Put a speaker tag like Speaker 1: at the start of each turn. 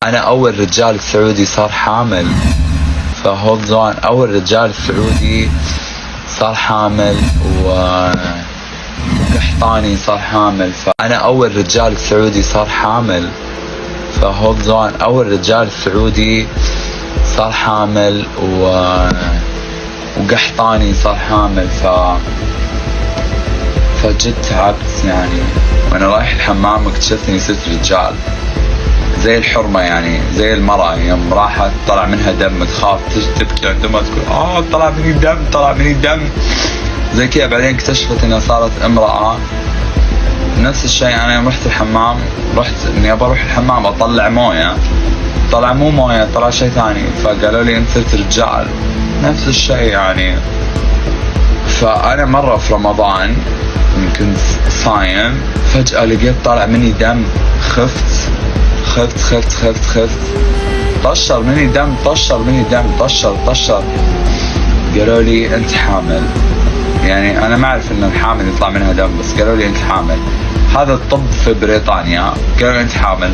Speaker 1: أنا أول رجال سعودي صار حامل. فهولد اون، أول رجال سعودي صار حامل وقحطاني صار حامل. فأنا أول رجال سعودي صار حامل. فهولد اون، أول رجال سعودي صار حامل وقحطاني صار حامل. فجد تعبت يعني، وأنا رايح الحمام اكتشفت إني صرت رجال زي الحرمة، يعني زي المرأة يوم راحت طلع منها دم تخاف تبكي عندما تقول طلع مني دم طلع مني دم زي كذا. بعدين اكتشفت انها صارت امرأة. نفس الشيء انا يوم رحت الحمام، رحت اني ابى اروح الحمام اطلع موية، طلع مو موية طلع شيء ثاني، فقالوا لي انت صرت رجال. نفس الشيء يعني. فانا مرة في رمضان كنت صايم، فجأة لقيت طالع مني دم، خفت طشر مني دم طشر. قالوا لي انت حامل. يعني انا ما اعرف ان الحامل يطلع منها دم، بس قالوا لي انت حامل. هذا الطب في بريطانيا، قالوا لي انت حامل.